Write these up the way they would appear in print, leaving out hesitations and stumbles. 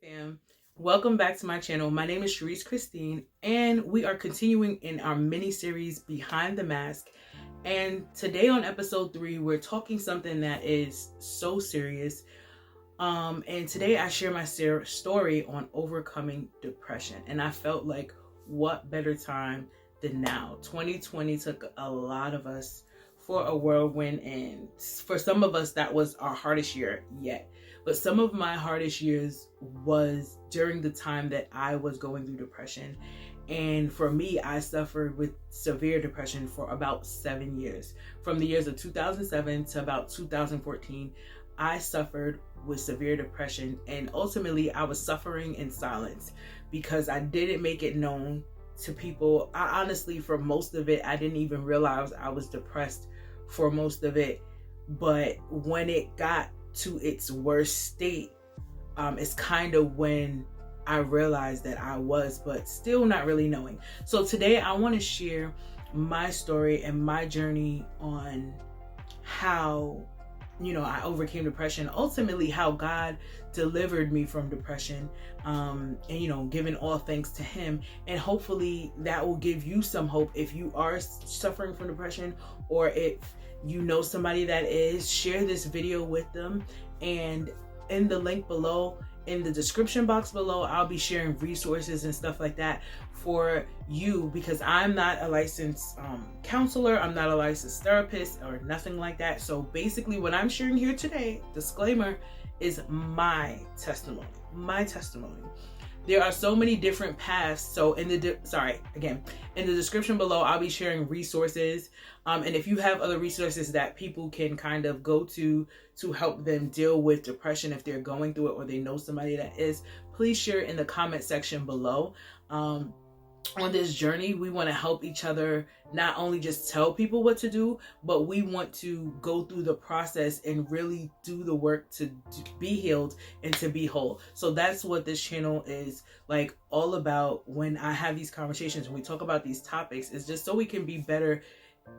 Fam, welcome back to my channel. My name is Sharice Christine, and we are continuing in our mini series Behind the Mask. And today on episode 3, we're talking something that is so serious. And today I share my story on overcoming depression. And I felt like, what better time than now? 2020 took a lot of us for a whirlwind, and for some of us that was our hardest year yet. But some of my hardest years was during the time that I was going through depression. And for me, I suffered with severe depression for about 7 years. From the years of 2007 to about 2014, I suffered with severe depression, and ultimately I was suffering in silence because I didn't make it known to people. I honestly, for most of it, I didn't even realize I was depressed for most of it. But when it got to its worst state, it's kind of when I realized that I was, but still not really knowing. So today I want to share my story and my journey on how I overcame depression, ultimately how God delivered me from depression, and giving all thanks to Him. And hopefully that will give you some hope if you are suffering from depression, or if you know somebody that is. Share this video with them, and in the link below, in the description box below, I'll be sharing resources and stuff like that for you, because I'm not a licensed counselor, I'm not a licensed therapist or nothing like that. So basically what I'm sharing here today, disclaimer, is my testimony. There are so many different paths. So in the description below, I'll be sharing resources. And if you have other resources that people can kind of go to help them deal with depression, if they're going through it or they know somebody that is, please share in the comment section below. On this journey, we want to help each other, not only just tell people what to do, but we want to go through the process and really do the work to be healed and to be whole. So that's what this channel is like all about. When I have these conversations, when we talk about these topics, it's just so we can be better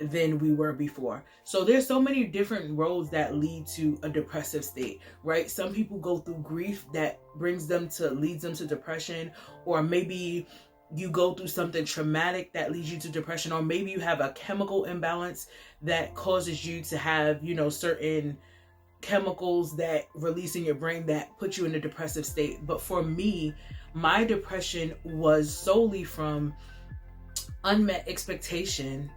than we were before. So there's so many different roads that lead to a depressive state, right? Some people go through grief that leads them to depression, or maybe you go through something traumatic that leads you to depression, or maybe you have a chemical imbalance that causes you to have, certain chemicals that release in your brain that put you in a depressive state. But for me, my depression was solely from unmet expectation,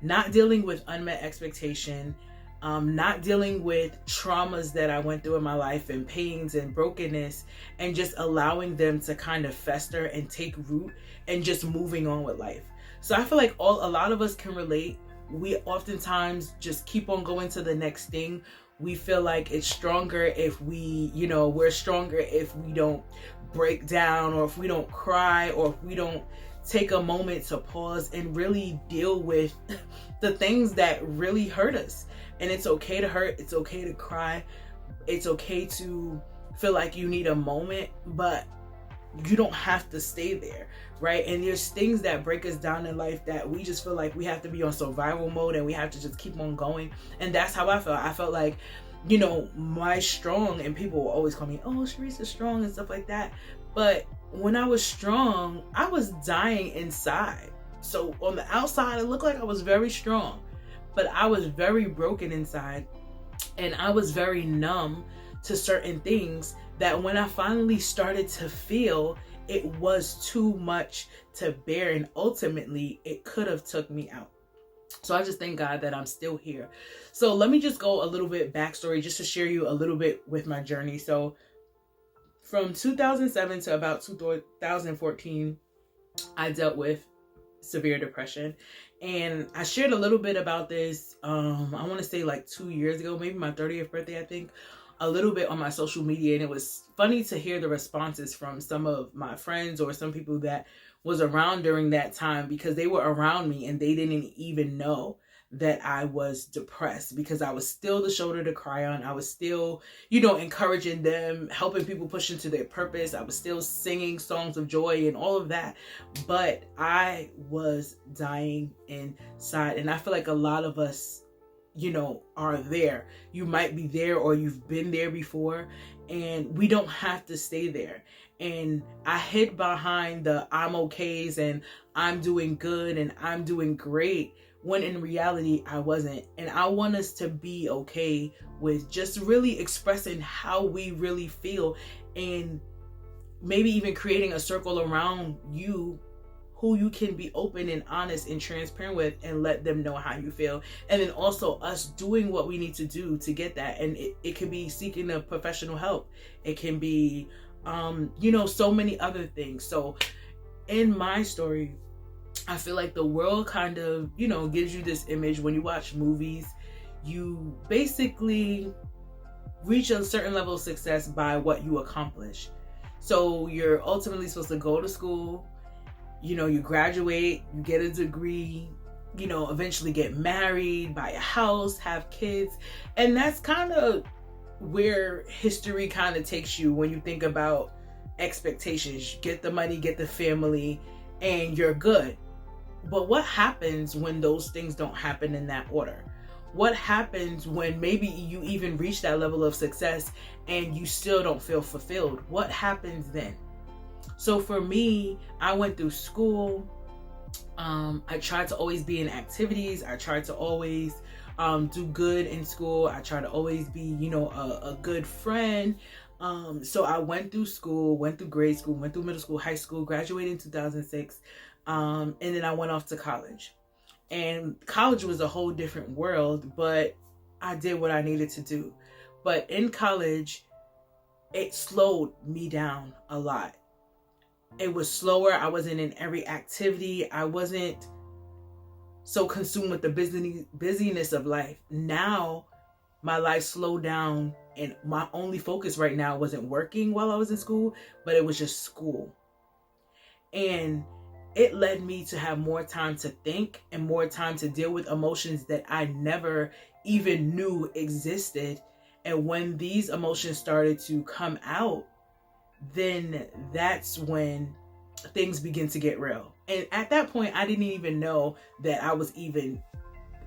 not dealing with unmet expectation, not dealing with traumas that I went through in my life, and pains and brokenness, and just allowing them to kind of fester and take root, and just moving on with life. So I feel like a lot of us can relate. We oftentimes just keep on going to the next thing. We feel like it's stronger if we're stronger if we don't break down, or if we don't cry, or if we don't take a moment to pause and really deal with the things that really hurt us. And it's okay to hurt, it's okay to cry, it's okay to feel like you need a moment, but you don't have to stay there, right? And there's things that break us down in life that we just feel like we have to be on survival mode, and we have to just keep on going. And that's how I felt. I felt like, my strong, and people will always call me, oh, Sharice is strong and stuff like that. But when I was strong, I was dying inside. So on the outside, it looked like I was very strong, but I was very broken inside, and I was very numb to certain things that when I finally started to feel, it was too much to bear, and ultimately it could have took me out. So I just thank God that I'm still here. So let me just go a little bit backstory just to share you a little bit with my journey. So from 2007 to about 2014, I dealt with severe depression. And I shared a little bit about this, I want to say like 2 years ago, maybe my 30th birthday, I think, a little bit on my social media. And it was funny to hear the responses from some of my friends, or some people that was around during that time, because they were around me and they didn't even know that I was depressed, because I was still the shoulder to cry on. I was still, encouraging them, helping people push into their purpose. I was still singing songs of joy and all of that, but I was dying inside. And I feel like a lot of us, are there. You might be there, or you've been there before. and we don't have to stay there. And I hid behind the I'm okays and I'm doing good and I'm doing great, when in reality I wasn't. And I want us to be okay with just really expressing how we really feel, and maybe even creating a circle around you who you can be open and honest and transparent with, and let them know how you feel. And then also us doing what we need to do to get that. And it can be seeking a professional help. It can be, so many other things. So in my story, I feel like the world kind of, gives you this image. When you watch movies, you basically reach a certain level of success by what you accomplish. So you're ultimately supposed to go to school, you graduate, you get a degree, eventually get married, buy a house, have kids. And that's kind of where history kind of takes you when you think about expectations. Get the money, get the family, and you're good. But what happens when those things don't happen in that order? What happens when maybe you even reach that level of success and you still don't feel fulfilled? What happens then? So for me, I went through school. I tried to always be in activities. I tried to always do good in school. I tried to always be, a good friend. So I went through school, went through grade school, went through middle school, high school, graduated in 2006. And then I went off to college. And college was a whole different world, but I did what I needed to do. But in college, it slowed me down a lot. It was slower. I wasn't in every activity. I wasn't so consumed with the busyness of life. Now, my life slowed down, and my only focus right now wasn't working while I was in school, but it was just school. And it led me to have more time to think and more time to deal with emotions that I never even knew existed. And when these emotions started to come out, then that's when things begin to get real. And at that point, I didn't even know that I was even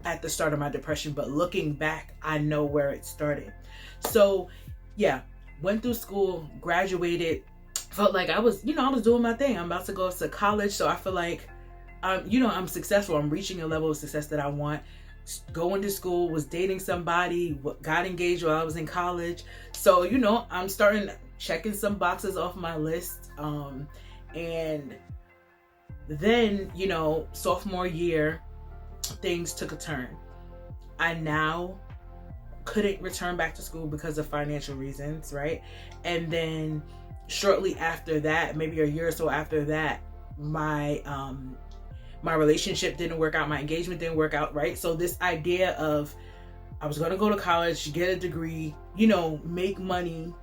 at the start of my depression. But looking back, I know where it started. So yeah, went through school, graduated, felt like I was doing my thing. I'm about to go to college. So I feel like, I'm successful. I'm reaching a level of success that I want. Going to school, was dating somebody, got engaged while I was in college. So, I'm starting checking some boxes off my list. And then, sophomore year, things took a turn. I now couldn't return back to school because of financial reasons, right? And then shortly after that, maybe a year or so after that, my relationship didn't work out. My engagement didn't work out, right? So this idea of I was going to go to college, get a degree, make money,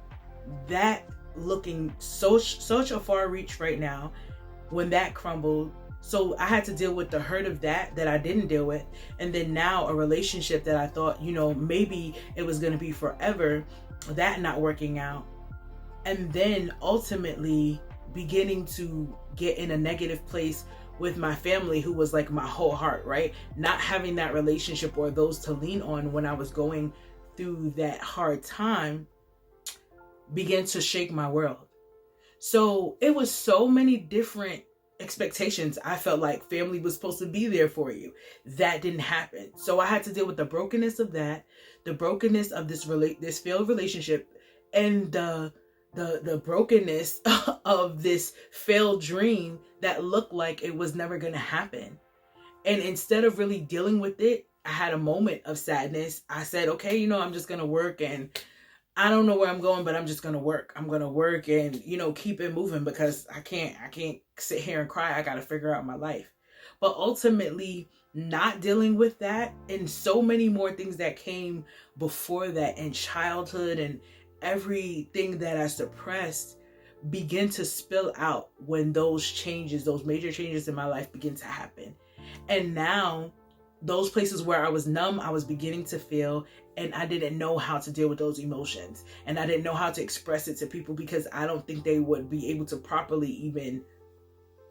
that looking such a far reach right now, when that crumbled. So I had to deal with the hurt of that I didn't deal with. And then now a relationship that I thought, maybe it was going to be forever, that not working out. And then ultimately beginning to get in a negative place with my family, who was like my whole heart, right? Not having that relationship or those to lean on when I was going through that hard time began to shake my world. So it was so many different expectations. I felt like family was supposed to be there for you. That didn't happen. So I had to deal with the brokenness of that, the brokenness of this failed relationship, and the brokenness of this failed dream that looked like it was never going to happen. And instead of really dealing with it, I had a moment of sadness. I said, okay, I'm just going to work, and I don't know where I'm going, but I'm just going to work. I'm going to work and, keep it moving, because I can't sit here and cry. I got to figure out my life. But ultimately, not dealing with that and so many more things that came before that in childhood, and everything that I suppressed begin to spill out when those major changes in my life begin to happen. And now those places where I was numb, I was beginning to feel, and I didn't know how to deal with those emotions. And I didn't know how to express it to people, because I don't think they would be able to properly even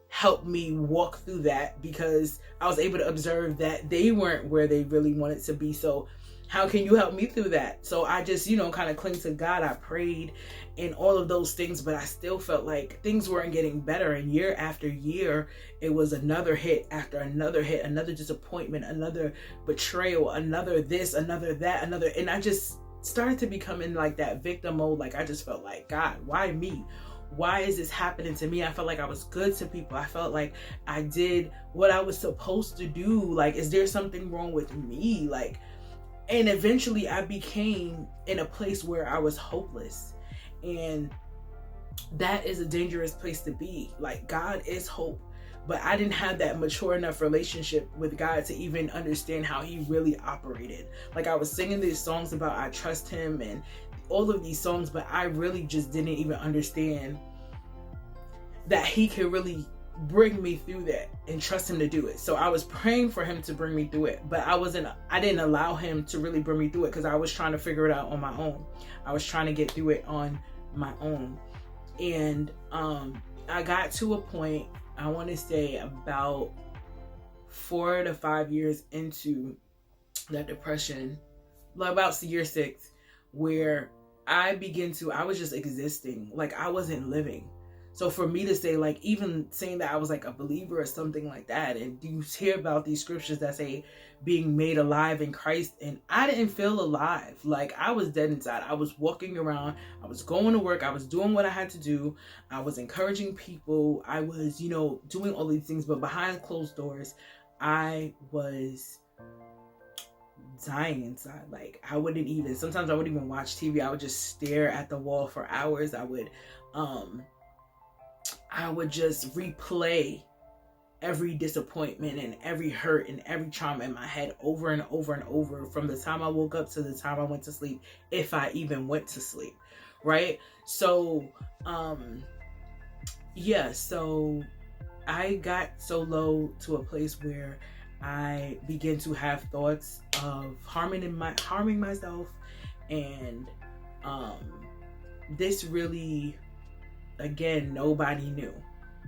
help me walk through that, because I was able to observe that they weren't where they really wanted to be. So How can you help me through that? So I just, kind of cling to God. I prayed and all of those things, but I still felt like things weren't getting better. And year after year, it was another hit after another hit, another disappointment, another betrayal, another this, another that, another. And I just started to become in like that victim mode. Like I just felt like, God, why me? Why is this happening to me? I felt like I was good to people. I felt like I did what I was supposed to do. Like, is there something wrong with me? Like, and eventually I became in a place where I was hopeless. And that is a dangerous place to be. Like, God is hope. But I didn't have that mature enough relationship with God to even understand how he really operated. Like, I was singing these songs about I trust him and all of these songs, but I really just didn't even understand that he could really bring me through that and trust him to do it. So I was praying for him to bring me through it, but I didn't allow him to really bring me through it because I was trying to figure it out on my own. I was trying to get through it on my own. And I got to a point, I want to say about 4 to 5 years into that depression, like about year 6, where I was just existing. Like I wasn't living. So for me to say, like, even saying that I was like a believer or something like that, and you hear about these scriptures that say being made alive in Christ, and I didn't feel alive. Like I was dead inside. I was walking around, I was going to work, I was doing what I had to do, I was encouraging people, I was, doing all these things, but behind closed doors, I was dying inside. Like sometimes I wouldn't even watch TV. I would just stare at the wall for hours. I would just replay every disappointment and every hurt and every trauma in my head over and over and over from the time I woke up to the time I went to sleep, if I even went to sleep, right? So, so I got so low to a place where I began to have thoughts of harming myself, and this really, again, nobody knew,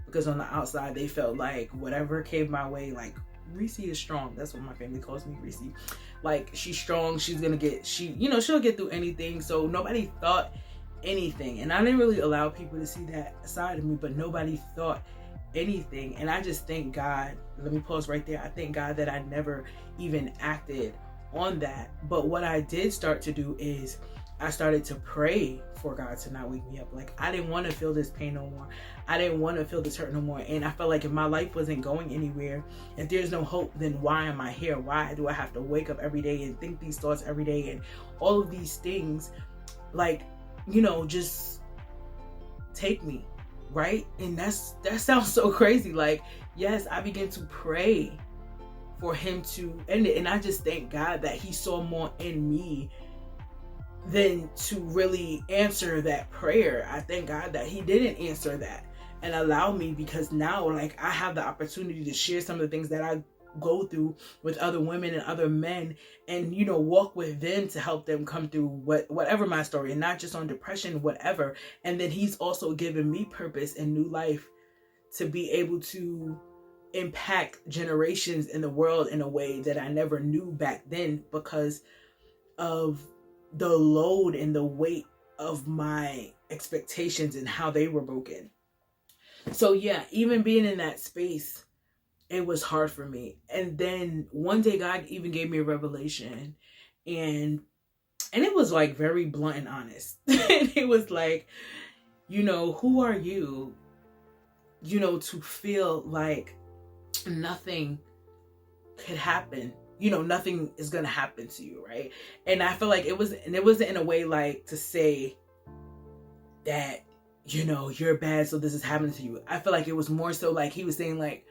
because on the outside they felt like whatever came my way, like Reese is strong. That's what my family calls me, Reese. Like she's strong. She's gonna she'll get through anything. So nobody thought anything, and I didn't really allow people to see that side of me. But nobody thought anything, and I just thank God. Let me pause right there. I thank God that I never even acted on that. But what I did start to do is I started to pray for God to not wake me up. Like I didn't want to feel this pain no more. I didn't want to feel this hurt no more. And I felt like if my life wasn't going anywhere, if there's no hope, then why am I here? Why do I have to wake up every day and think these thoughts every day and all of these things? Like, just take me, right? And that sounds so crazy. Like, yes, I began to pray for him to end it. And I just thank God that he saw more in me than to really answer that prayer. I thank God that he didn't answer that and allow me, because now like I have the opportunity to share some of the things that I go through with other women and other men, and walk with them to help them come through whatever my story, and not just on depression, whatever. And then he's also given me purpose and new life to be able to impact generations in the world in a way that I never knew back then, because of the load and the weight of my expectations and how they were broken. So yeah, even being in that space, it was hard for me. And then one day God even gave me a revelation, and it was like very blunt and honest. And it was like, who are you, to feel like nothing could happen? Nothing is going to happen to you, right? And I feel like it wasn't in a way like to say that, you're bad, so this is happening to you. I feel like it was more so like he was saying like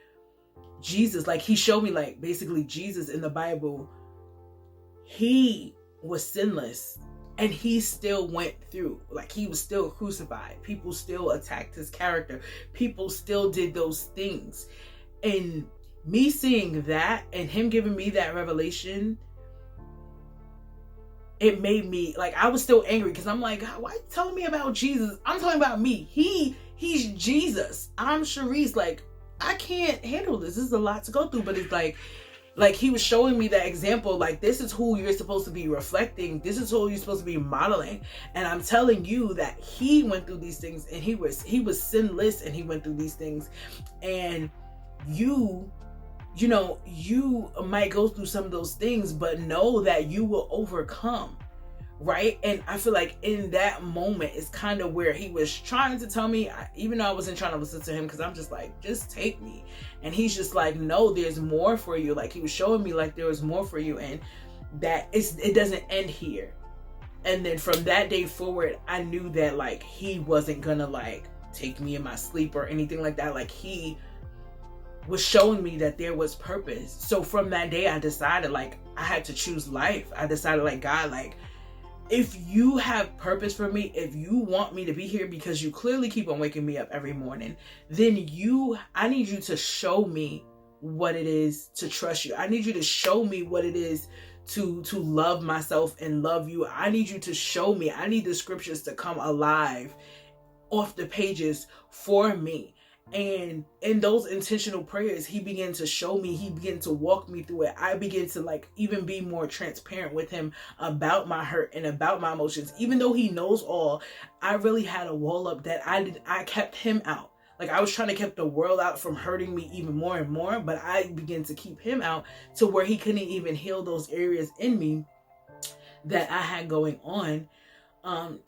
Jesus, like he showed me like basically Jesus in the Bible, he was sinless and he still went through, like he was still crucified. People still attacked his character. People still did those things. And me seeing that and him giving me that revelation, it made me like, I was still angry because I'm like, why are you telling me about Jesus? I'm talking about me. He's Jesus. I'm Sharice. Like, I can't handle this. This is a lot to go through. But it's like, Like, he was showing me that example, like, this is who you're supposed to be reflecting, this is who you're supposed to be modeling. And I'm telling you that he went through these things, and he was sinless, and he went through these things. And you might go through some of those things, but know that you will overcome, right? And I feel like in that moment is kind of where he was trying to tell me, even though I wasn't trying to listen to him, because I'm just like, just take me. And he's just like, no, there's more for you. Like, he was showing me like there was more for you, and that it doesn't end here. And then from that day forward, I knew that like he wasn't gonna like take me in my sleep or anything like that. Like, he was showing me that there was purpose. So from that day, I decided like I had to choose life. I decided like, God, like, if you have purpose for me, if you want me to be here, because you clearly keep on waking me up every morning, then I need you to show me what it is to trust you. I need you to show me what it is to love myself and love you. I need you to show me. I need the scriptures to come alive off the pages for me. And in those intentional prayers, he began to show me, he began to walk me through it. I began to like even be more transparent with him about my hurt and about my emotions. Even though he knows all, I really had a wall up that I kept him out. Like, I was trying to keep the world out from hurting me even more and more, but I began to keep him out to where he couldn't even heal those areas in me that I had going on.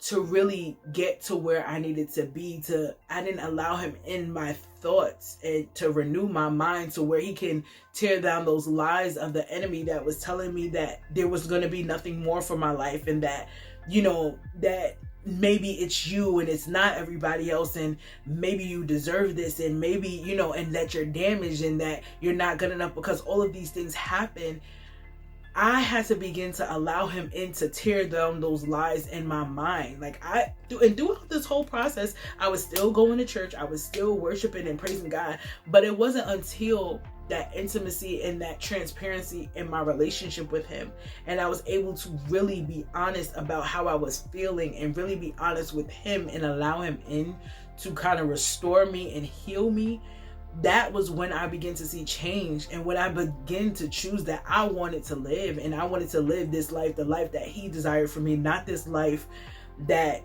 To really get to where I needed to be. I didn't allow him in my thoughts, and to renew my mind to where he can tear down those lies of the enemy that was telling me that there was going to be nothing more for my life, and that, that maybe it's you and it's not everybody else, and maybe you deserve this, and maybe, and that you're damaged, and that you're not good enough, because all of these things happen. I had to begin to allow him in to tear down those lies in my mind. Like, and throughout this whole process, I was still going to church. I was still worshiping and praising God. But it wasn't until that intimacy and that transparency in my relationship with him, and I was able to really be honest about how I was feeling, and really be honest with him, and allow him in to kind of restore me and heal me. That was when I began to see change, and when I began to choose that I wanted to live, and I wanted to live this life, the life that he desired for me, not this life that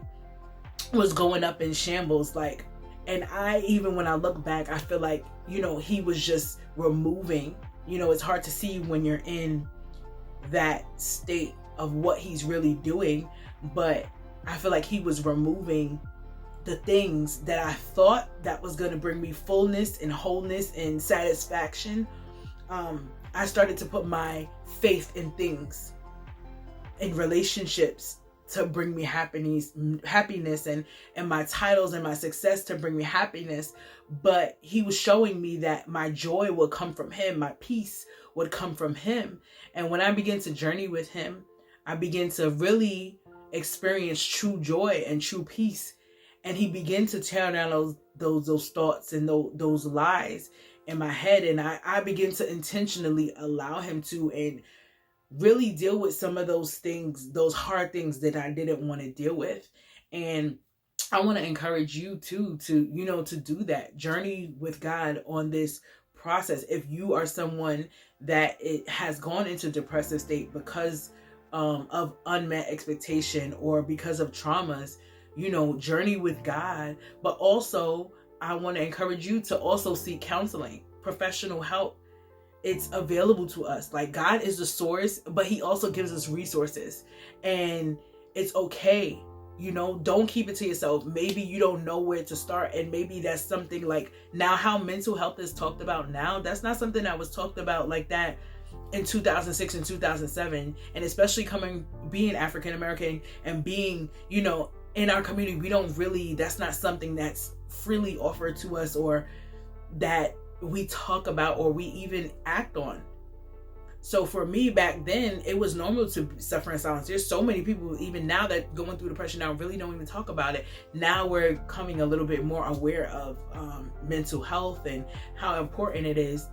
was going up in shambles. Like, and even when I look back, I feel like, he was just removing, it's hard to see when you're in that state of what he's really doing, but I feel like he was removing the things that I thought that was going to bring me fullness and wholeness and satisfaction. I started to put my faith in things, in relationships, to bring me happiness, and my titles and my success to bring me happiness. But he was showing me that my joy would come from him, my peace would come from him. And when I began to journey with him, I began to really experience true joy and true peace. And he began to tear down those thoughts and those lies in my head. And I began to intentionally allow him to, and really deal with some of those things, those hard things that I didn't want to deal with. And I want to encourage you too, to do that. Journey with God on this process. If you are someone that it has gone into depressive state because of unmet expectation, or because of traumas, journey with God. But also, I want to encourage you to also seek counseling, professional help. It's available to us. Like, God is the source, but he also gives us resources, and it's okay. Don't keep it to yourself. Maybe you don't know where to start, and maybe that's something like, now how mental health is talked about now, that's not something that was talked about like that in 2006 and 2007. And especially being African American and being, in our community, that's not something that's freely offered to us, or that we talk about, or we even act on. So for me back then, it was normal to suffer in silence. There's so many people even now that going through depression now really don't even talk about it. Now we're coming a little bit more aware of mental health and how important it is,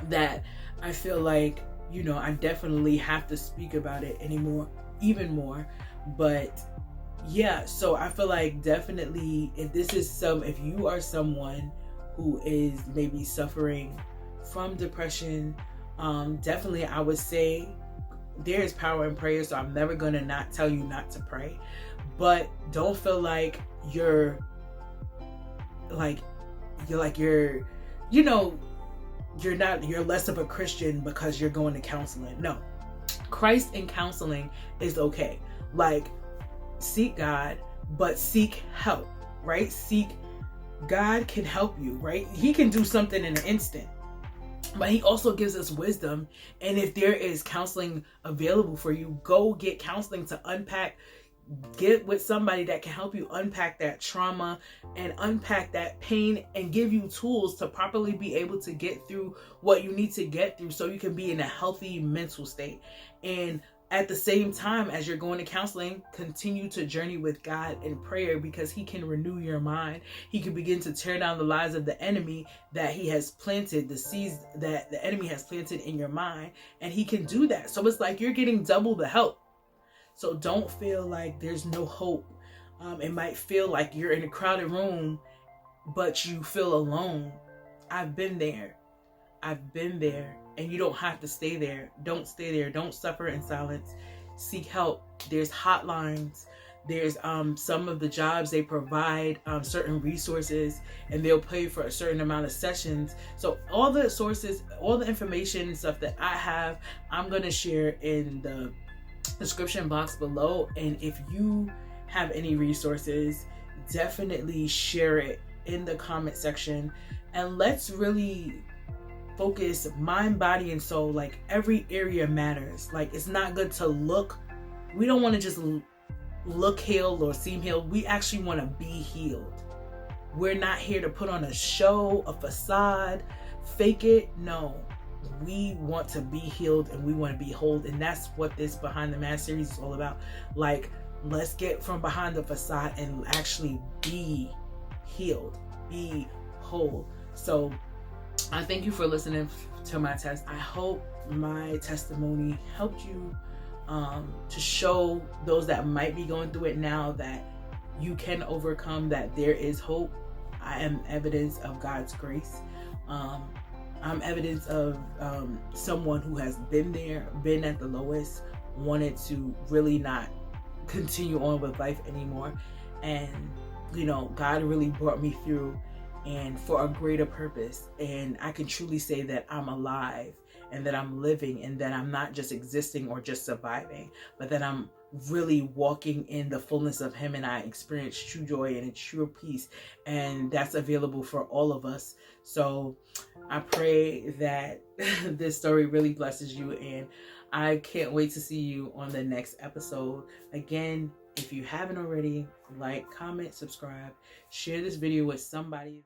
that I feel like, I definitely have to speak about it even more. But yeah, so I feel like definitely if you are someone who is maybe suffering from depression, Definitely I would say there is power in prayer, so I'm never gonna not tell you not to pray, but don't feel like you're less of a Christian because you're going to counseling. No, Christ in counseling is okay. Like, seek God, but seek help, right? God can help you, right? He can do something in an instant, but he also gives us wisdom. And if there is counseling available for you, go get counseling to unpack. Get with somebody that can help you unpack that trauma and unpack that pain and give you tools to properly be able to get through what you need to get through so you can be in a healthy mental state. And at the same time, as you're going to counseling, continue to journey with God in prayer, because he can renew your mind. He can begin to tear down the lies of the enemy that he has planted, the seeds that the enemy has planted in your mind. And he can do that. So it's like you're getting double the help. So don't feel like there's no hope. It might feel like you're in a crowded room, but you feel alone. I've been there. And you don't have to stay there. Don't stay there. Don't suffer in silence. Seek help. There's hotlines. There's some of the jobs, they provide certain resources, and they'll pay for a certain amount of sessions. So all the sources, all the information and stuff that I have, I'm going to share in the description box below. And if you have any resources, definitely share it in the comment section, and let's really focus mind, body, and soul. Like, every area matters. Like, it's not good to look. We don't want to just look healed or seem healed. We actually want to be healed. We're not here to put on a show, a facade, fake it. No, we want to be healed and we want to be whole. And that's what this Behind the Mask series is all about. Like, let's get from behind the facade and actually be healed, be whole. So I thank you for listening to my test. I hope my testimony helped you to show those that might be going through it now that you can overcome, that there is hope. I am evidence of God's grace. I'm evidence of someone who has been there, been at the lowest, wanted to really not continue on with life anymore. And, you know, God really brought me through, and for a greater purpose. And I can truly say that I'm alive, and that I'm living, and that I'm not just existing or just surviving, but that I'm really walking in the fullness of him, and I experience true joy and a true peace. And that's available for all of us. So I pray that this story really blesses you, and I can't wait to see you on the next episode. Again, if you haven't already, like, comment, subscribe, share this video with somebody.